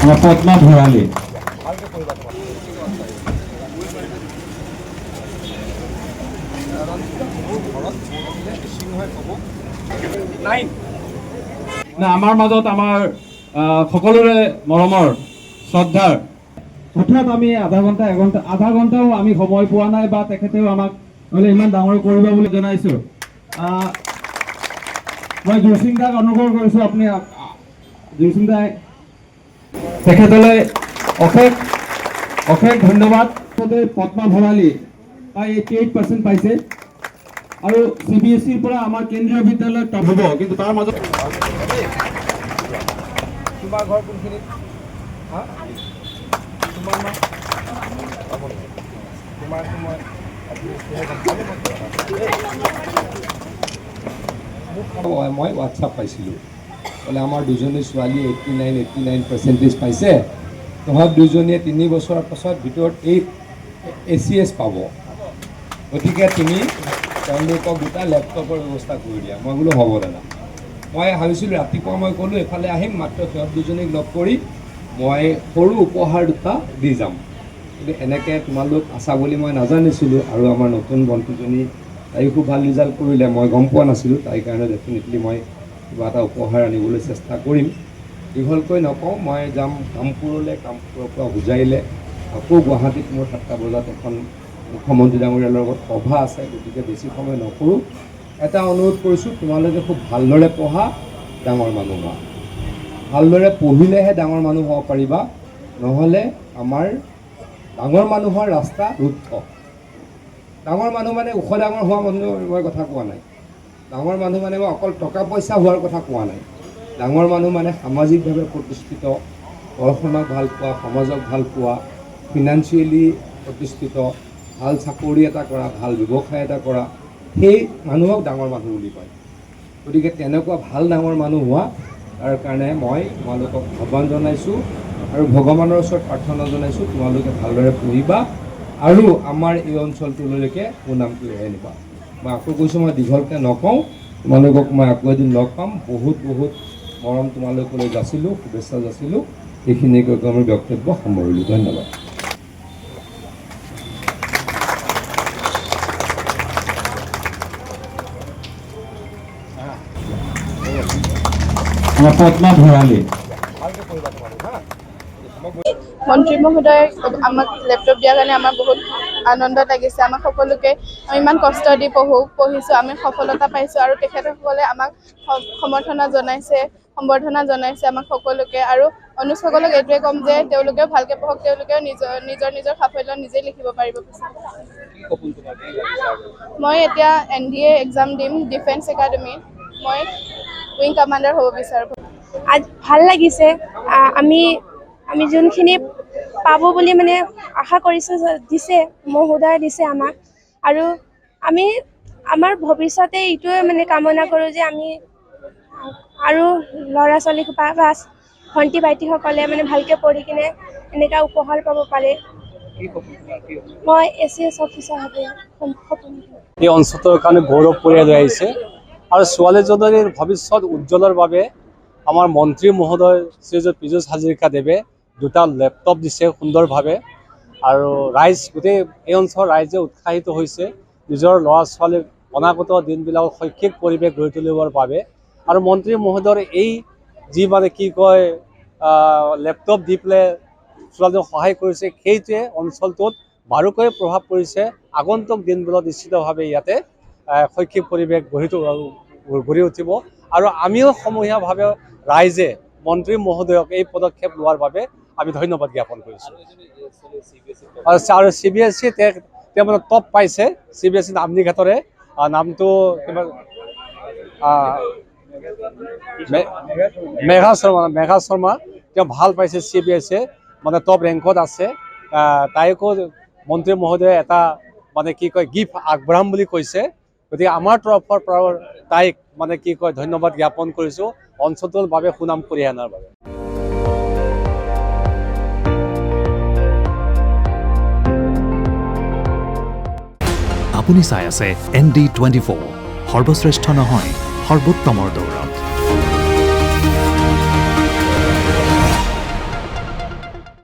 আমাৰ পদ্মা ভৰালী। আমাৰ মাজত আমাৰ সকলোৰে মৰমৰ শ্ৰদ্ধাৰ হঠাৎ আমি আধা ঘণ্টাও আমি সময় পোৱা নাই বা তেখেতেও আমাক ইমান ডাঙৰ কৰিব বুলি জনাইছোঁ। মই জুৰসিং দাক অনুভৱ কৰিছোঁ, আপুনি জুৰসিং দাই তেখেতলৈ অশেষ অশেষ ধন্যবাদ। পদ্মা ভৰালী প্ৰায় 88% পাইছে আৰু CBSEৰ পৰা আমাৰ কেন্দ্ৰীয় বিদ্যালয়ত টপ হ'ব, কিন্তু তাৰ মাজত তোমাৰ ঘৰ কোনখিনিত? মই হোৱাটছআপ পাইছিলোঁ, বোলে আমাৰ দুজনী ছোৱালী 89% পাইছে, তহঁত দুজনীয়ে 3 বছৰৰ পাছত ভিতৰত ACS পাব, গতিকে তুমি তেওঁলোকক দুটা লেপটপৰ ব্যৱস্থা কৰি দিয়া। মই বোলো হ'ব দাদা। মই ভাবিছিলোঁ ৰাতিপুৱা মই ক'লোঁ এফালে আহিম, মাত্ৰ সিহঁত দুজনীক লগ কৰি মই সৰু উপহাৰ দুটা দি যাম, কিন্তু এনেকৈ তোমালোক আছা বুলি মই নাজানিছিলোঁ। আৰু আমাৰ নতুন ভণ্টিজনী তাইও খুব ভাল ৰিজাল্ট কৰিলে, মই গম পোৱা নাছিলোঁ। তাইৰ কাৰণে ডেফিনেটলি মই কিবা এটা উপহাৰ আনিবলৈ চেষ্টা কৰিম। দীঘলকৈ নকওঁ, মই যাম কামপুৰলৈ, কামপুৰৰ পৰা হোজাইলৈ, আকৌ গুৱাহাটীত মোৰ 7টা বজাত এখন মুখ্যমন্ত্ৰী ডাঙৰীয়াৰ লগত সভা আছে, গতিকে বেছি সময় নকৰোঁ। এটা অনুৰোধ কৰিছোঁ, তোমালোকে খুব ভালদৰে পঢ়া, ডাঙৰ মানুহ হোৱা। ভালদৰে পঢ়িলেহে ডাঙৰ মানুহ হ'ব পাৰিবা, নহ'লে আমাৰ ডাঙৰ মানুহৰ ৰাস্তা ৰুদ্ধ। ডাঙৰ মানুহ মানে ওখ ডাঙৰ হোৱা মানুহৰ মই কথা কোৱা নাই। ডাঙৰ মানুহ মানে মই অকল টকা পইচা হোৱাৰ কথা কোৱা নাই। ডাঙৰ মানুহ মানে সামাজিকভাৱে প্ৰতিষ্ঠিত, ঘৰখনক ভাল পোৱা, সমাজক ভাল পোৱা, ফিনান্সিয়েলি প্ৰতিষ্ঠিত, ভাল চাকৰি এটা কৰা, ভাল ব্যৱসায় এটা কৰা, সেই মানুহক ডাঙৰ মানুহ বুলি কয়। গতিকে তেনেকুৱা ভাল ডাঙৰ মানুহ হোৱা, তাৰ কাৰণে মই তোমালোকক আহ্বান জনাইছোঁ আৰু ভগৱানৰ ওচৰত প্ৰাৰ্থনা জনাইছোঁ, তোমালোকে ভালদৰে পঢ়িবা আৰু আমাৰ এই অঞ্চলটোলৈকে সুনাম কঢ়িয়াই নিবা। মই আকৌ কৈছোঁ, মই দীঘলকৈ নকওঁ, তোমালোকক মই আকৌ এদিন লগ পাম। বহুত বহুত মৰম তোমালোকলৈ যাচিলোঁ, শুভেচ্ছা যাচিলোঁ। এইখিনি কৈ মোৰ বক্তব্য সামৰিলোঁ। ধন্যবাদ। আমাৰ পদ্মা ভৰালী। মন্ত্ৰী মহোদয়ে আমাক লেপটপ দিয়াৰ কাৰণে আমাৰ বহুত আনন্দ লাগিছে। আমাক সকলোকে ইমান কষ্ট দি পঢ়িছোঁ, আমি সফলতা পাইছোঁ আৰু তেখেতসকলে আমাক সম্বৰ্ধনা জনাইছে আমাক সকলোকে। আৰু অনুজসকলক এইটোৱে ক'ম যে তেওঁলোকেও ভালকৈ পঢ়ক, তেওঁলোকেও নিজৰ সাফল্য নিজেই লিখিব পাৰিব। মই এতিয়া NDA এক্সাম দিম, ডিফেন্স একাডেমীত। মই উইং কামাণ্ডাৰ হ'ব বিচাৰোঁ। ভাল লাগিছে, আমি যোনখিনি পাব বুলি মানে আশা কৰিছোঁ, দিছে মহোদয়ে দিছে আমাক। আৰু আমি আমাৰ ভৱিষ্যতে এইটোৱে মানে কামনা কৰোঁ যে আমি আৰু ল'ৰা ছোৱালীসোপা বা ভণ্টি ভাইটিসকলে মানে ভালকৈ পঢ়ি কিনে এনেকুৱা উপহাৰ পাব পাৰে। মই ACS অফিচাৰ হ'ব সপোন। এই অঞ্চলটোৰ কাৰণে গৌৰৱ কঢ়িয়াই লৈ আহিছে আৰু ছোৱালীজনীৰ ভৱিষ্যত উজ্জ্বলৰ বাবে আমাৰ মন্ত্ৰী মহোদয় শ্ৰীযুত পীযুষ হাজৰিকাদেৱে দুটা লেপটপ দিছে সুন্দৰভাৱে। আৰু গোটেই এই অঞ্চলৰ ৰাইজে উৎসাহিত হৈছে নিজৰ ল'ৰা ছোৱালীৰ অনাগত দিনবিলাকত শৈক্ষিক পৰিৱেশ গঢ়ি তুলিবৰ বাবে। আৰু মন্ত্ৰী মহোদয়ৰ এই যি মানে কি কয় লেপটপ দি পেলাই ছোৱালীজনক সহায় কৰিছে, সেইটোৱে অঞ্চলটোত বাৰুকৈ প্ৰভাৱ পৰিছে। আগন্তুক দিনবোৰত নিশ্চিতভাৱে ইয়াতে শৈক্ষিক পৰিৱেশ গঢ়ি উঠিব। আৰু আমিও সমূহীয়াভাৱে ৰাইজে মন্ত্ৰী মহোদয়ক এই পদক্ষেপ লোৱাৰ বাবে আমি ধন্যবাদ জ্ঞাপন কৰিছোঁ। আৰু CBSE তেওঁ মানে টপ পাইছে, CBSE নামনিঘাটৰে নামটো কিবা মেঘা শৰ্মা, তেওঁ ভাল পাইছে। CBSE মানে টপ ৰেংকত আছে। তাইকো মন্ত্ৰী মহোদয়ে এটা মানে কি কয় গিফ্ট আগবঢ়াম বুলি কৈছে। গতিকে আমাৰ তৰফৰ পৰা তাইক মানে কি কয় ধন্যবাদ জ্ঞাপন কৰিছোঁ অঞ্চলটোৰ বাবে সুনাম কঢ়িয়াই অনাৰ বাবে। আপুনি চাই আছে ND24, সৰ্বশ্ৰেষ্ঠ নহয় সৰ্বোত্তমৰ দৌৰ।